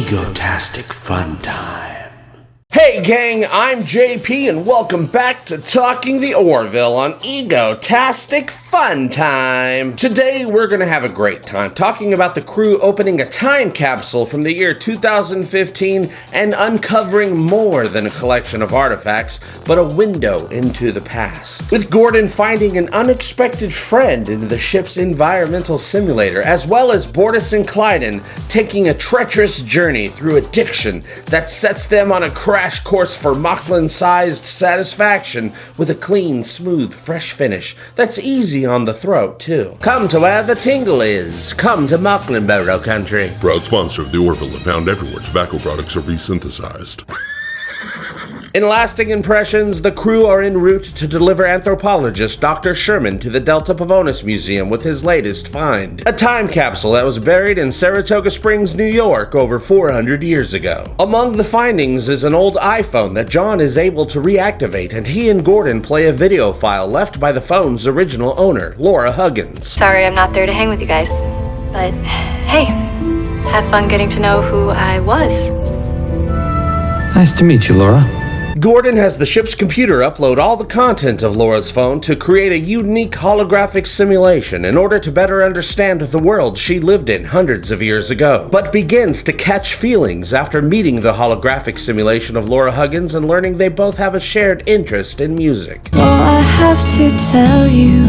Egotastic FunTime. Hey gang, I'm JP and welcome back to Talking The Orville on Egotastic FunTime. Today we're gonna have a great time talking about the crew opening a time capsule from the year 2015 and uncovering more than a collection of artifacts, but a window into the past. With Gordon finding an unexpected friend in the ship's environmental simulator, as well as Bortus and Klyden taking a treacherous journey through addiction that sets them on a crash course for Mocklin-sized satisfaction with a clean, smooth, fresh finish that's easy on the throat, too. Come to where the tingle is. Come to Mocklinboro country. Proud sponsor of the Orville and found everywhere tobacco products are resynthesized. In lasting impressions, the crew are en route to deliver anthropologist Dr. Sherman to the Delta Pavonis Museum with his latest find. A time capsule that was buried in Saratoga Springs, New York over 400 years ago. Among the findings is an old iPhone that John is able to reactivate, and he and Gordon play a video file left by the phone's original owner, Laura Huggins. Sorry I'm not there to hang with you guys, but hey, have fun getting to know who I was. Nice to meet you, Laura. Gordon has the ship's computer upload all the content of Laura's phone to create a unique holographic simulation in order to better understand the world she lived in hundreds of years ago, but begins to catch feelings after meeting the holographic simulation of Laura Huggins and learning they both have a shared interest in music. So I have to tell you,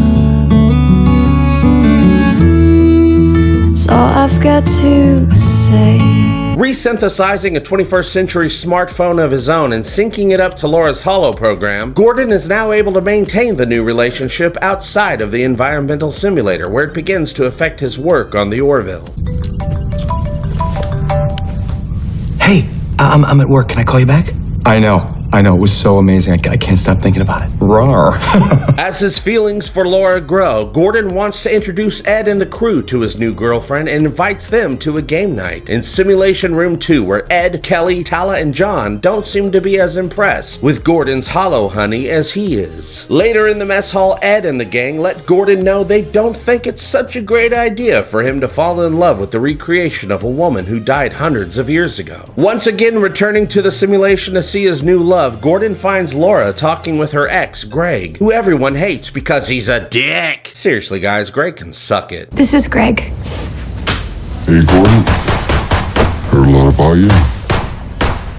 so I've got to say. Resynthesizing a 21st century smartphone of his own and syncing it up to Laura's Holo program, Gordon is now able to maintain the new relationship outside of the environmental simulator, where it begins to affect his work on the Orville. Hey, I'm at work. Can I call you back? I know. It was so amazing. I can't stop thinking about it. Rawr. As his feelings for Laura grow, Gordon wants to introduce Ed and the crew to his new girlfriend and invites them to a game night in Simulation Room 2, where Ed, Kelly, Tala, and John don't seem to be as impressed with Gordon's holo honey as he is. Later in the mess hall, Ed and the gang let Gordon know they don't think it's such a great idea for him to fall in love with the recreation of a woman who died hundreds of years ago. Once again returning to the simulation to see his new love, Gordon finds Laura talking with her ex, Greg, who everyone hates because he's a dick. Seriously, guys, Greg can suck it. This is Greg. Hey, Gordon. Heard a lot about you.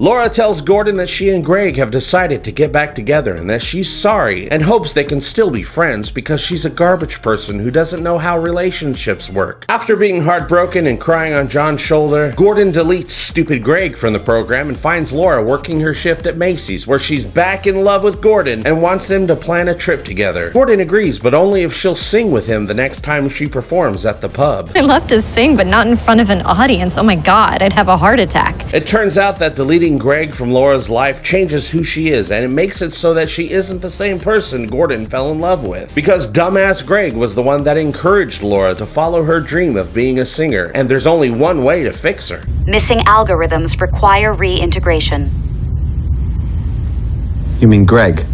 Laura tells Gordon that she and Greg have decided to get back together and that she's sorry and hopes they can still be friends because she's a garbage person who doesn't know how relationships work. After being heartbroken and crying on John's shoulder, Gordon deletes stupid Greg from the program and finds Laura working her shift at Macy's, where she's back in love with Gordon and wants them to plan a trip together. Gordon agrees, but only if she'll sing with him the next time she performs at the pub. I love to sing, but not in front of an audience. Oh my god, I'd have a heart attack. It turns out that deleting Greg from Laura's life changes who she is, and it makes it so that she isn't the same person Gordon fell in love with. Because dumbass Greg was the one that encouraged Laura to follow her dream of being a singer, and there's only one way to fix her. Missing algorithms require reintegration. You mean Greg?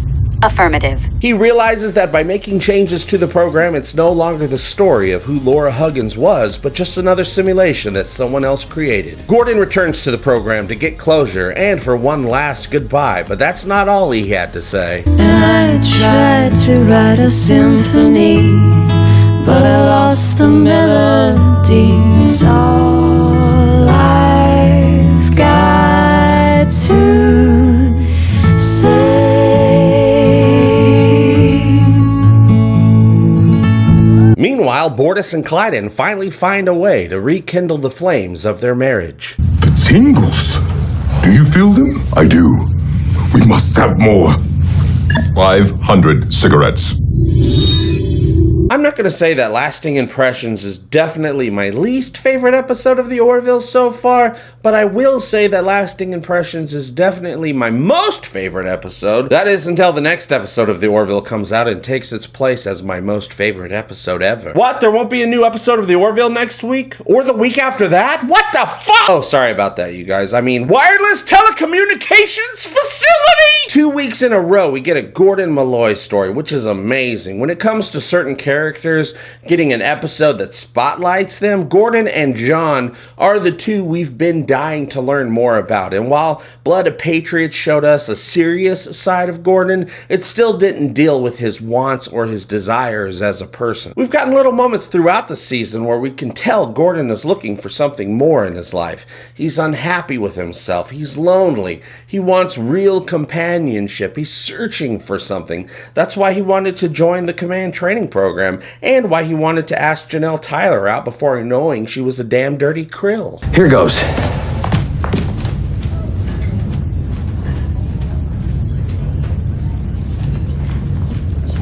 Affirmative. He realizes that by making changes to the program, it's no longer the story of who Laura Huggins was, but just another simulation that someone else created. Gordon returns to the program to get closure and for one last goodbye, but that's not all he had to say. And I tried to write a symphony, but I lost the melody. It's all I've got to say. Meanwhile, Bortus and Klyden finally find a way to rekindle the flames of their marriage. The tingles. Do you feel them? I do. We must have more. 500 cigarettes. I'm not going to say that Lasting Impressions is definitely my least favorite episode of The Orville so far, but I will say that Lasting Impressions is definitely my most favorite episode. That is until the next episode of The Orville comes out and takes its place as my most favorite episode ever. What? There won't be a new episode of The Orville next week? Or the week after that? What the fuck? Oh, sorry about that, you guys. I mean, wireless telecommunications facility! 2 weeks in a row, we get a Gordon Malloy story, which is amazing. When it comes to certain characters, characters, getting an episode that spotlights them, Gordon and John are the two we've been dying to learn more about. And while Blood of Patriots showed us a serious side of Gordon, it still didn't deal with his wants or his desires as a person. We've gotten little moments throughout the season where we can tell Gordon is looking for something more in his life. He's unhappy with himself. He's lonely. He wants real companionship. He's searching for something. That's why he wanted to join the command training program, and why he wanted to ask Janelle Tyler out before knowing she was a damn dirty krill. Here goes.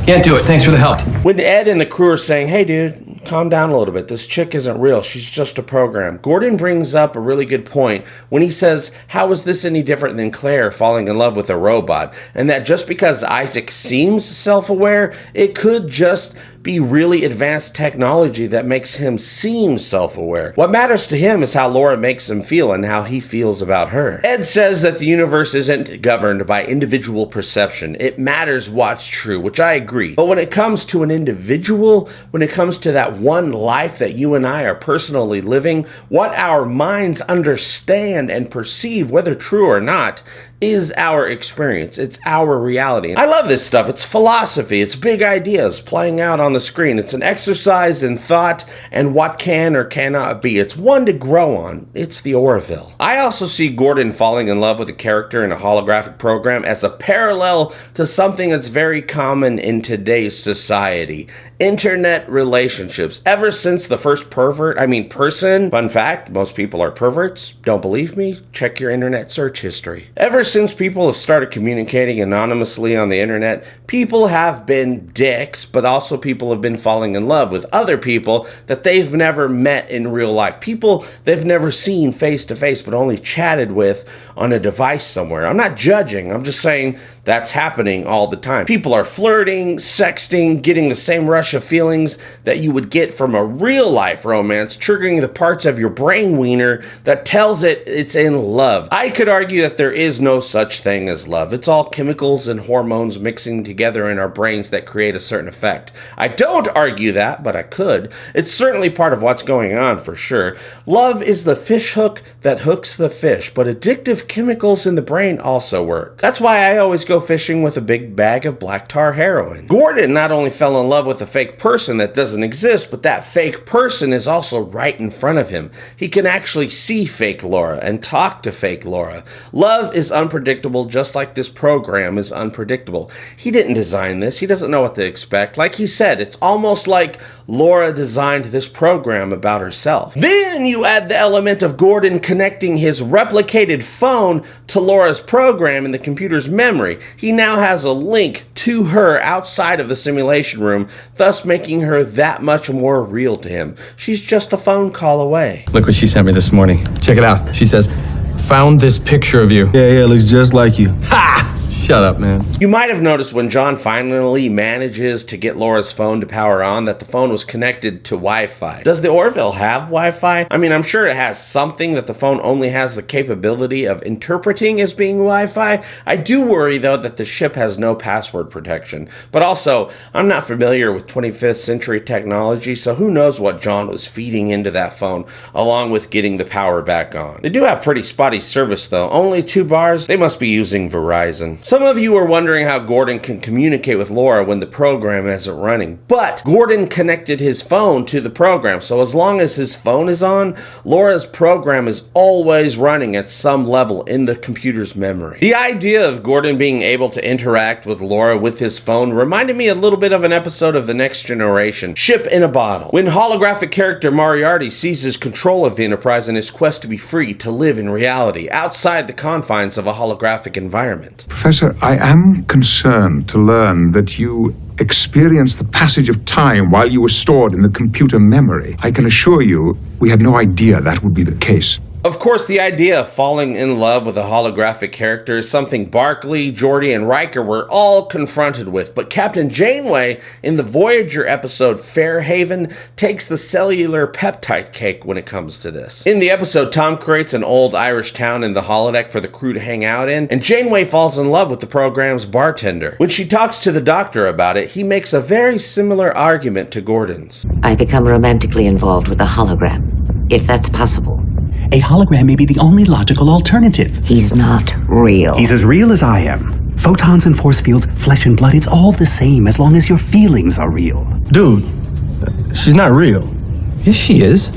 Can't do it. Thanks for the help. When Ed and the crew are saying, hey dude, calm down a little bit, this chick isn't real, she's just a program, Gordon brings up a really good point when he says, how is this any different than Claire falling in love with a robot? And that just because Isaac seems self-aware, it could just be really advanced technology that makes him seem self-aware. What matters to him is how Laura makes him feel and how he feels about her. Ed says that the universe isn't governed by individual perception. It matters what's true, which I agree. But when it comes to an individual, when it comes to that one life that you and I are personally living, what our minds understand and perceive, whether true or not, is our experience. It's our reality. I love this stuff. It's philosophy. It's big ideas playing out on the screen. It's an exercise in thought and what can or cannot be. It's one to grow on. It's the Orville. I also see Gordon falling in love with a character in a holographic program as a parallel to something that's very common in today's society. Internet relationships. Ever since the first person, fun fact, most people are perverts. Don't believe me? Check your internet search history. Ever since people have started communicating anonymously on the internet, people have been dicks, but also people have been falling in love with other people that they've never met in real life. People they've never seen face to face, but only chatted with on a device somewhere. I'm not judging. I'm just saying that's happening all the time. People are flirting, sexting, getting the same rush of feelings that you would get from a real life romance, triggering the parts of your brain wiener that tells it it's in love. I could argue that there is no such thing as love. It's all chemicals and hormones mixing together in our brains that create a certain effect. I don't argue that, but I could. It's certainly part of what's going on for sure. Love is the fish hook that hooks the fish, but addictive chemicals in the brain also work. That's why I always go fishing with a big bag of black tar heroin. Gordon not only fell in love with a fake person that doesn't exist, but that fake person is also right in front of him. He can actually see fake Laura and talk to fake Laura. Love is unpredictable, just like this program is unpredictable. He didn't design this. He doesn't know what to expect. Like he said, it's almost like Laura designed this program about herself. Then you add the element of Gordon connecting his replicated phone to Laura's program in the computer's memory. He now has a link to her outside of the simulation room, thus making her that much more real to him. She's just a phone call away. Look what she sent me this morning. Check it out. She says, found this picture of you. Yeah, looks just like you. Ha! Shut up, man. You might have noticed when John finally manages to get Laura's phone to power on that the phone was connected to Wi-Fi. Does the Orville have Wi-Fi? I mean, I'm sure it has something that the phone only has the capability of interpreting as being Wi-Fi. I do worry, though, that the ship has no password protection. But also, I'm not familiar with 25th century technology, so who knows what John was feeding into that phone, along with getting the power back on. They do have pretty spotty service, though. Only 2 bars? They must be using Verizon. Some of you are wondering how Gordon can communicate with Laura when the program isn't running, but Gordon connected his phone to the program, so as long as his phone is on, Laura's program is always running at some level in the computer's memory. The idea of Gordon being able to interact with Laura with his phone reminded me a little bit of an episode of The Next Generation, Ship in a Bottle, when holographic character Moriarty seizes control of the Enterprise in his quest to be free to live in reality, outside the confines of a holographic environment. Professor, I am concerned to learn that you experienced the passage of time while you were stored in the computer memory. I can assure you, we had no idea that would be the case. Of course, the idea of falling in love with a holographic character is something Barclay, Geordi, and Riker were all confronted with, but Captain Janeway in the Voyager episode Fairhaven takes the cellular peptide cake when it comes to this. In the episode, Tom creates an old Irish town in the holodeck for the crew to hang out in, and Janeway falls in love with the program's bartender. When she talks to the Doctor about it, he makes a very similar argument to Gordon's. I become romantically involved with a hologram, if that's possible. A hologram may be the only logical alternative. He's not real. He's as real as I am. Photons and force fields, flesh and blood, it's all the same as long as your feelings are real. Dude, she's not real. Yes, she is.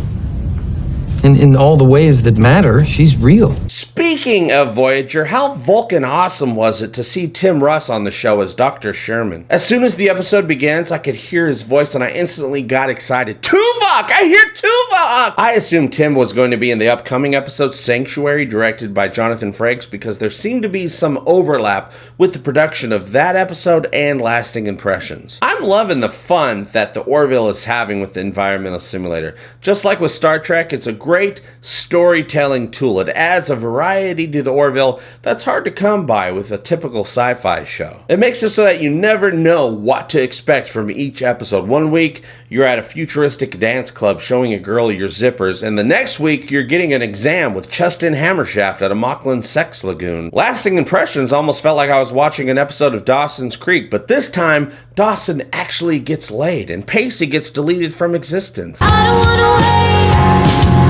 In all the ways that matter, she's real. Speaking of Voyager, how Vulcan awesome was it to see Tim Russ on the show as Dr. Sherman? As soon as the episode begins, I could hear his voice and I instantly got excited. Tuvok! I hear Tuvok! I assumed Tim was going to be in the upcoming episode Sanctuary, directed by Jonathan Frakes, because there seemed to be some overlap with the production of that episode and Lasting Impressions. I'm loving the fun that the Orville is having with the environmental simulator. Just like with Star Trek, it's a great storytelling tool. It adds a variety to the Orville that's hard to come by with a typical sci-fi show. It makes it so that you never know what to expect from each episode. One week, you're at a futuristic dance club showing a girl your zippers, and the next week, you're getting an exam with Chestin Hammershaft at a Moclan sex lagoon. Lasting Impressions almost felt like I was watching an episode of Dawson's Creek, but this time, Dawson actually gets laid, and Pacey gets deleted from existence. I don't wanna wait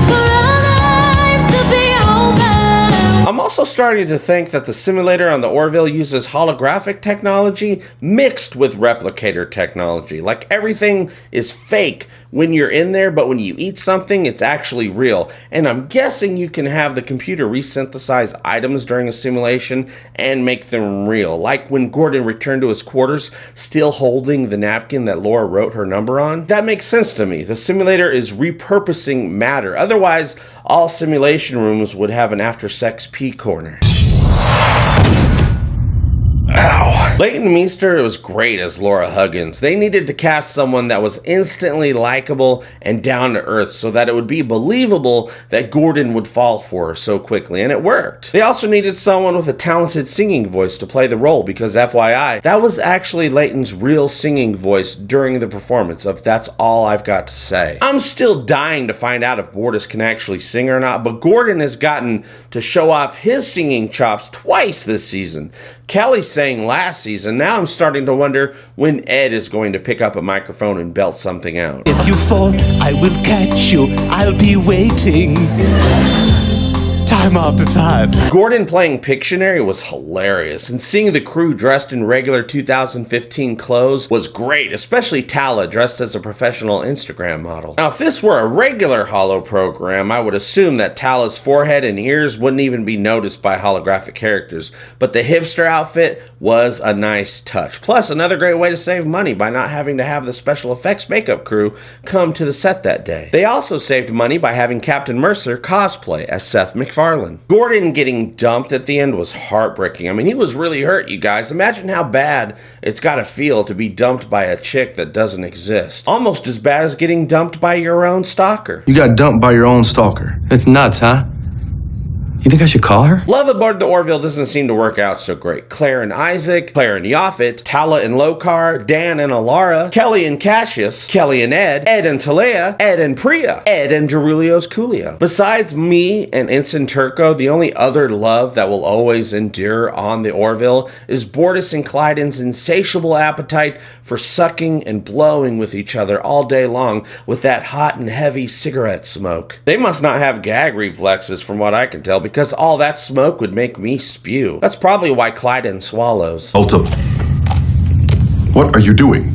for our lives to be over. I'm also starting to think that the simulator on the Orville uses holographic technology mixed with replicator technology. Like everything is fake when you're in there, but when you eat something, it's actually real. And I'm guessing you can have the computer resynthesize items during a simulation and make them real. Like when Gordon returned to his quarters, still holding the napkin that Laura wrote her number on. That makes sense to me. The simulator is repurposing matter. Otherwise, all simulation rooms would have an after-sex pee corner. Ow. Leighton Meester was great as Laura Huggins. They needed to cast someone that was instantly likable and down to earth so that it would be believable that Gordon would fall for her so quickly, and it worked. They also needed someone with a talented singing voice to play the role because, FYI, that was actually Leighton's real singing voice during the performance of That's All I've Got to Say. I'm still dying to find out if Bortus can actually sing or not, but Gordon has gotten to show off his singing chops twice this season. Kelly sang last season. Now I'm starting to wonder when Ed is going to pick up a microphone and belt something out. If you fall, I will catch you. I'll be waiting. Time after time. Gordon playing Pictionary was hilarious, and seeing the crew dressed in regular 2015 clothes was great, especially Tala dressed as a professional Instagram model. Now, if this were a regular holo program, I would assume that Tala's forehead and ears wouldn't even be noticed by holographic characters, but the hipster outfit was a nice touch. Plus, another great way to save money by not having to have the special effects makeup crew come to the set that day. They also saved money by having Captain Mercer cosplay as Seth MacFarlane. Gordon getting dumped at the end was heartbreaking. I mean, he was really hurt, you guys. Imagine how bad it's gotta feel to be dumped by a chick that doesn't exist. Almost as bad as getting dumped by your own stalker. You got dumped by your own stalker. It's nuts, huh? You think I should call her? Love aboard the Orville doesn't seem to work out so great. Claire and Isaac, Claire and Yaphet, Tala and Lokar, Dan and Alara, Kelly and Cassius, Kelly and Ed, Ed and Talea, Ed and Priya, Ed and Derulio's Coolio. Besides me and Ensign Turco, the only other love that will always endure on the Orville is Bortus and Klyden's insatiable appetite for sucking and blowing with each other all day long with that hot and heavy cigarette smoke. They must not have gag reflexes from what I can tell, because all that smoke would make me spew. That's probably why Klyden swallows. Alta, what are you doing?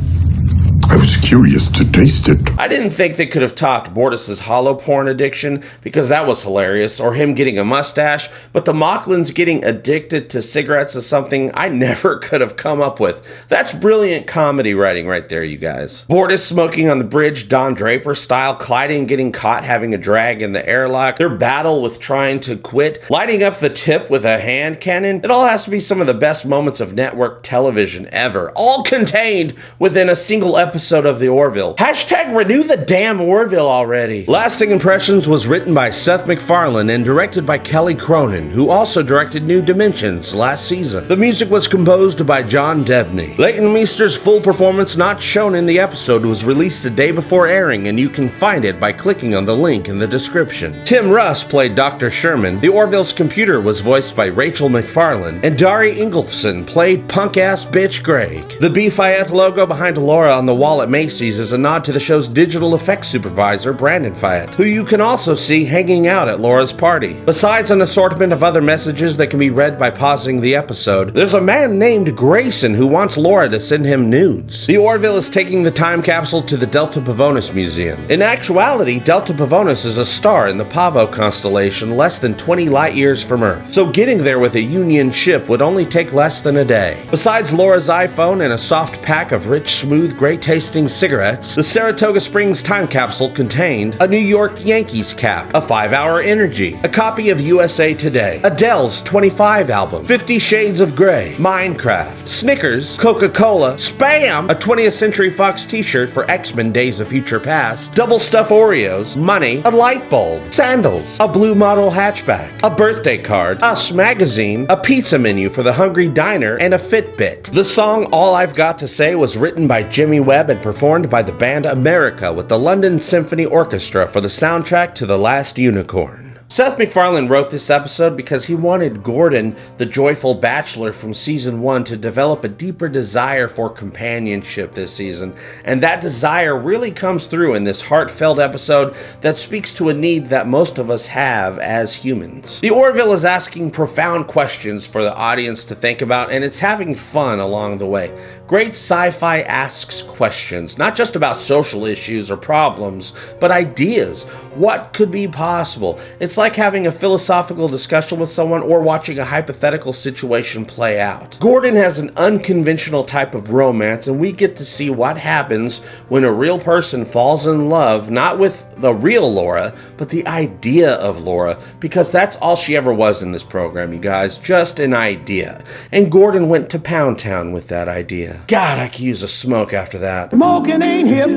I was curious to taste it. I didn't think they could have topped Bortus's hollow porn addiction, because that was hilarious, or him getting a mustache, but the Moclans getting addicted to cigarettes is something I never could have come up with. That's brilliant comedy writing right there, you guys. Bortus smoking on the bridge, Don Draper style, Klyden getting caught having a drag in the airlock, their battle with trying to quit, lighting up the tip with a hand cannon. It all has to be some of the best moments of network television ever, all contained within a single episode episode of The Orville. Hashtag renew the damn Orville already. Lasting Impressions was written by Seth MacFarlane and directed by Kelly Cronin, who also directed New Dimensions last season. The music was composed by John Debney. Leighton Meester's full performance not shown in the episode was released a day before airing, and you can find it by clicking on the link in the description. Tim Russ played Dr. Sherman. The Orville's computer was voiced by Rachel McFarlane, and Dari Ingolfson played punk-ass bitch Greg. The B. Fayette logo behind Laura on the wall at Macy's is a nod to the show's digital effects supervisor, Brandon Fayette, who you can also see hanging out at Laura's party. Besides an assortment of other messages that can be read by pausing the episode, there's a man named Grayson who wants Laura to send him nudes. The Orville is taking the time capsule to the Delta Pavonis Museum. In actuality, Delta Pavonis is a star in the Pavo constellation less than 20 light years from Earth, so getting there with a Union ship would only take less than a day. Besides Laura's iPhone and a soft pack of rich, smooth, great-tasting cigarettes, the Saratoga Springs time capsule contained a New York Yankees cap, a 5-hour Energy, a copy of USA Today, Adele's 25 album, 50 Shades of Grey, Minecraft, Snickers, Coca-Cola, Spam, a 20th Century Fox t-shirt for X-Men Days of Future Past, double stuffed Oreos, money, a light bulb, sandals, a blue model hatchback, a birthday card, Us magazine, a pizza menu for the Hungry Diner, and a Fitbit. The song All I've Got to Say was written by Jimmy Webb and performed by the band America with the London Symphony Orchestra for the soundtrack to The Last Unicorn. Seth MacFarlane wrote this episode because he wanted Gordon, the joyful bachelor from season 1, to develop a deeper desire for companionship this season, and that desire really comes through in this heartfelt episode that speaks to a need that most of us have as humans. The Orville is asking profound questions for the audience to think about, and it's having fun along the way. Great sci-fi asks questions, not just about social issues or problems, but ideas. What could be possible? It's like having a philosophical discussion with someone or watching a hypothetical situation play out. Gordon has an unconventional type of romance, and we get to see what happens when a real person falls in love, not with the real Laura, but the idea of Laura, because that's all she ever was in this program, you guys, just an idea. And Gordon went to Pound Town with that idea. God, I could use a smoke after that. Smoking ain't hip,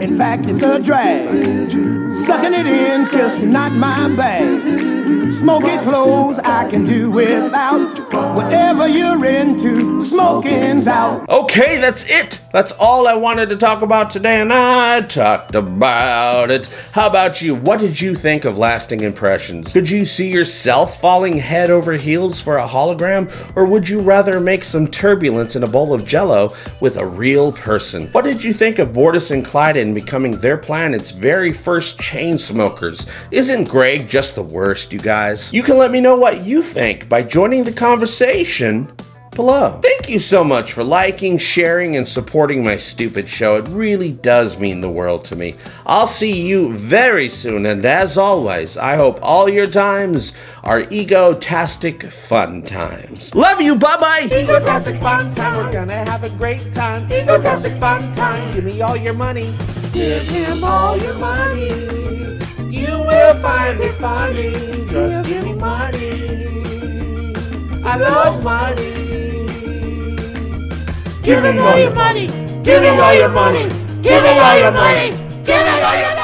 in fact it's a drag. Sucking it in's just not my bag. Smoky clothes I can do without. Whatever you're into, smoking's out. Okay, that's it. That's all I wanted to talk about today, and I talked about it. How about you? What did you think of Lasting Impressions? Could you see yourself falling head over heels for a hologram, or would you rather make some turbulence in a bowl of Jell-O with a real person? What did you think of Bortus and Klyden becoming their planet's very first chain smokers? Isn't Greg just the worst, you guys? You can let me know what you think by joining the conversation below. Thank you so much for liking, sharing, and supporting my stupid show. It really does mean the world to me. I'll see you very soon, and as always, I hope all your times are egotastic fun times. Love you, bye-bye! Egotastic fun time, we're gonna have a great time. Egotastic fun time, give me all your money. Give him all your money. You will find it funny. Just give me money. I love money. Give me all your money. Give me all your money. Give me all your money. Give me all your money.